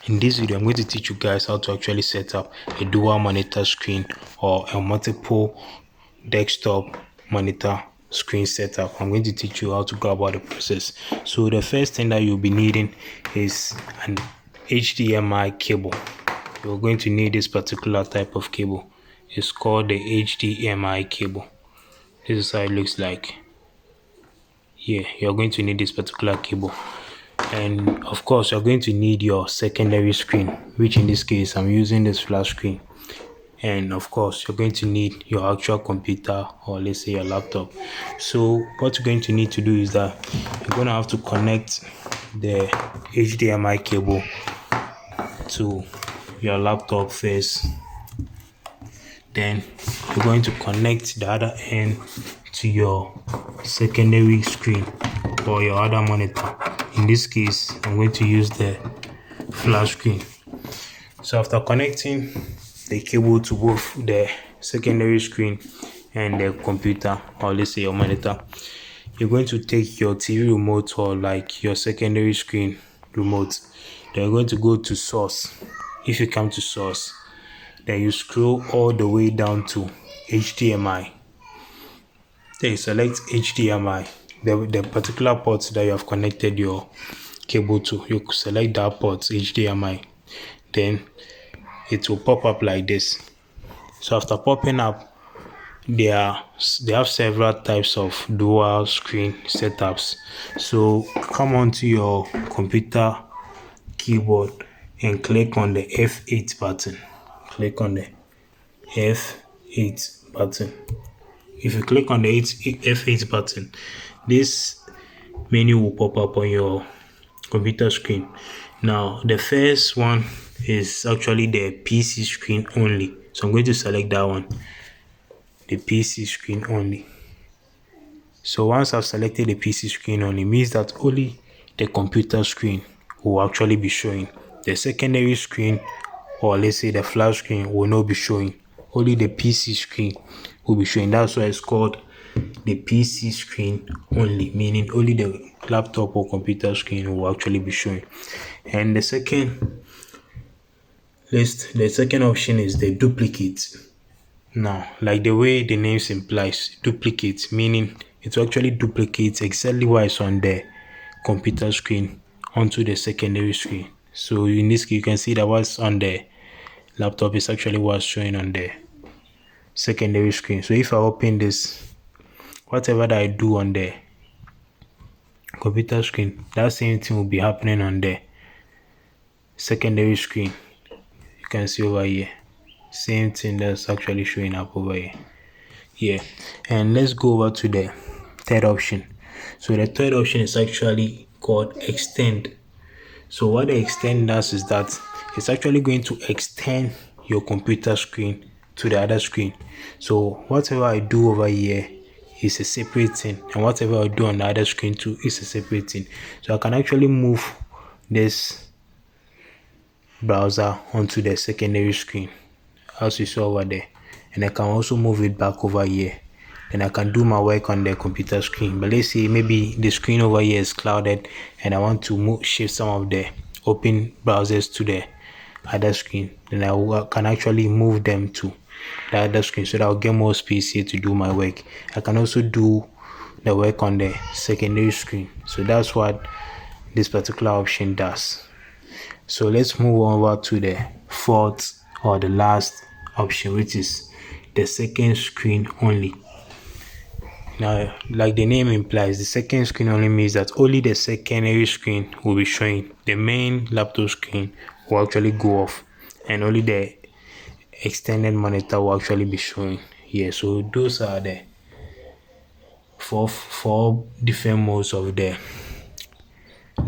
In this video, I'm going to teach you guys how to actually set up a dual monitor screen or a multiple desktop monitor screen setup. I'm going to teach you how to go about the process. So the first thing that you'll be needing is an HDMI cable. You're going to need this particular type of cable. It's called the HDMI cable. This is how it looks like. Here, you're going to need this particular cable. And of course, you're going to need your secondary screen, which in this case, I'm using this flat screen. And of course, you're going to need your actual computer or let's say your laptop. So what you're going to need to do is that you're going to have to connect the HDMI cable to your laptop first. Then you're going to connect the other end to your secondary screen or your other monitor. In this case, I'm going to use the flat screen. So after connecting the cable to both the secondary screen and the computer, or let's say your monitor, you're going to take your TV remote or like your secondary screen remote. Then you're going to go to source. If you come to source, then you scroll all the way down to HDMI. Then you select HDMI, the particular port that you have connected your cable to. You select that port HDMI. Then it will pop up like this. So after popping up, they have several types of dual screen setups. So come onto your computer keyboard and click on the F8 button. Click on the F8 button. If you click on the F8 button, this menu will pop up on your computer screen. Now, the first one is actually the PC screen only. So I'm going to select that one, the PC screen only. So once I've selected the PC screen only, means that only the computer screen will actually be showing. The secondary screen, or let's say the flat screen, will not be showing. Only the PC screen will be showing. That's why it's called the PC screen only, meaning only the laptop or computer screen will actually be showing. And the second option is the duplicate. Now, like the way the name implies, duplicate, meaning it will actually duplicate exactly what is on the computer screen onto the secondary screen. So in this case, you can see that what's on the laptop is actually what's showing on the secondary screen. So if I open this, whatever that I do on the computer screen, that same thing will be happening on the secondary screen. You can see over here, same thing that's actually showing up over here. Yeah, and let's go over to the third option. So the third option is actually called extend. So what the extend does is that it's actually going to extend your computer screen to the other screen. So whatever I do over here is a separate thing, and whatever I do on the other screen too is a separate thing. So I can actually move this browser onto the secondary screen as you saw over there, and I can also move it back over here, and I can do my work on the computer screen. But let's say maybe the screen over here is clouded and I want to shift some of the open browsers to the other screen, then I can actually move them to the other screen so that I'll get more space here to do my work. I can also do the work on the secondary screen. So that's what this particular option does. So let's move over to the fourth or the last option, which is the second screen only. Now, like the name implies, the second screen only means that only the secondary screen will be showing. The main laptop screen will actually go off, and only the extended monitor will actually be showing here. So those are the four different modes of the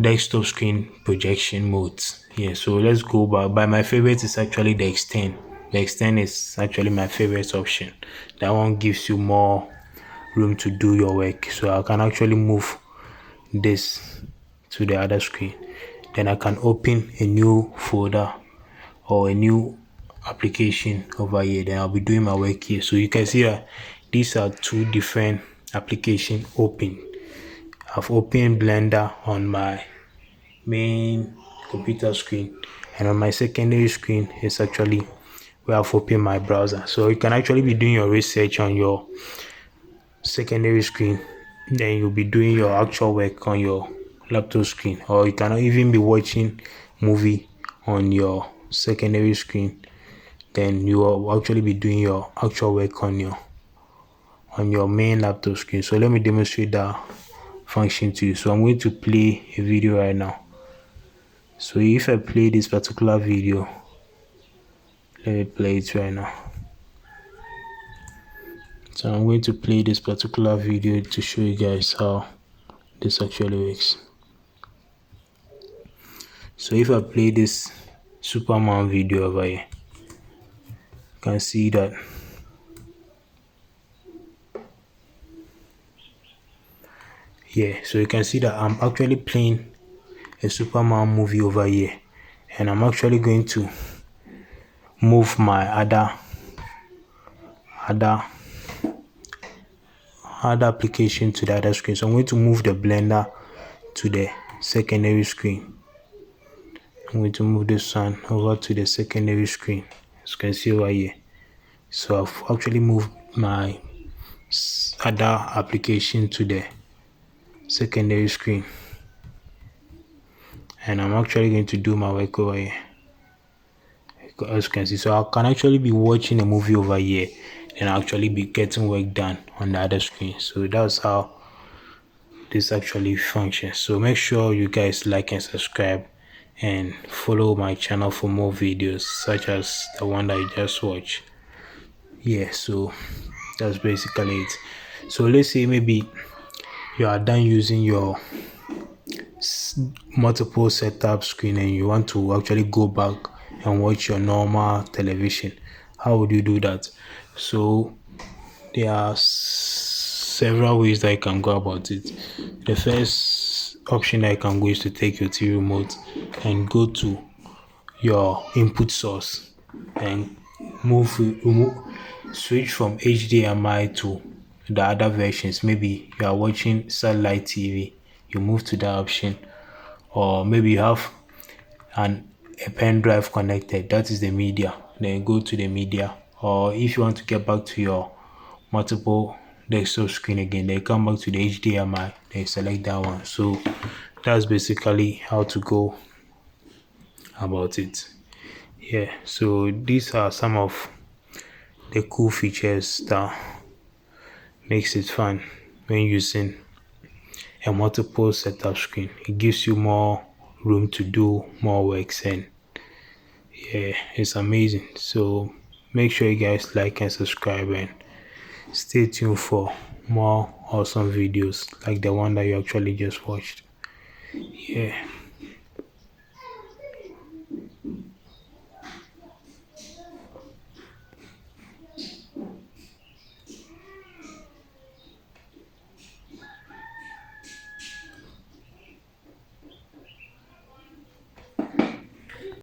desktop screen projection modes. Yeah, so let's go by my favorite is actually the extend. The extend is actually my favorite option. That one gives you more room to do your work. So I can actually move this to the other screen. Then I can open a new folder or a new application over here. Then I'll be doing my work here. So you can see that these are two different applications open. I've opened Blender on my main computer screen, and on my secondary screen is actually where I've opened my browser. So you can actually be doing your research on your secondary screen, then you'll be doing your actual work on your laptop screen, or you can even be watching movie on your secondary screen, then you will actually be doing your actual work on your main laptop screen. So let me demonstrate that function to you. So I'm going to play a video right now. So if I play this particular video, let me play it right now. So I'm going to play this particular video to show you guys how this actually works. So if I play this Superman video over here, you can see that so you can see that I'm actually playing a Superman movie over here, and I'm actually going to move my other application to the other screen. So I'm going to move the Blender to the secondary screen. I'm going to move this one over to the secondary screen, as you can see over here. So I've actually moved my other application to the secondary screen, and I'm actually going to do my work over here, as you can see. So I can actually be watching a movie over here and actually be getting work done on the other screen. So that's how this actually functions. So make sure you guys like and subscribe and follow my channel for more videos such as the one that you just watched. So that's basically it. So let's say maybe you are done using your multiple setup screen and you want to actually go back and watch your normal television. How would you do that? So there are several ways that you can go about it. The first option that you can go is to take your TV remote and go to your input source and switch from HDMI to the other versions. Maybe you are watching satellite TV, you move to that option, or maybe you have a pen drive connected, that is the media, then go to the media. Or if you want to get back to your multiple desktop screen again, then come back to the HDMI, then select that one. So that's basically how to go about it. So these are some of the cool features that makes it fun when using a multiple setup screen. It gives you more room to do more works, and it's amazing. So make sure you guys like and subscribe and stay tuned for more awesome videos like the one that you actually just watched.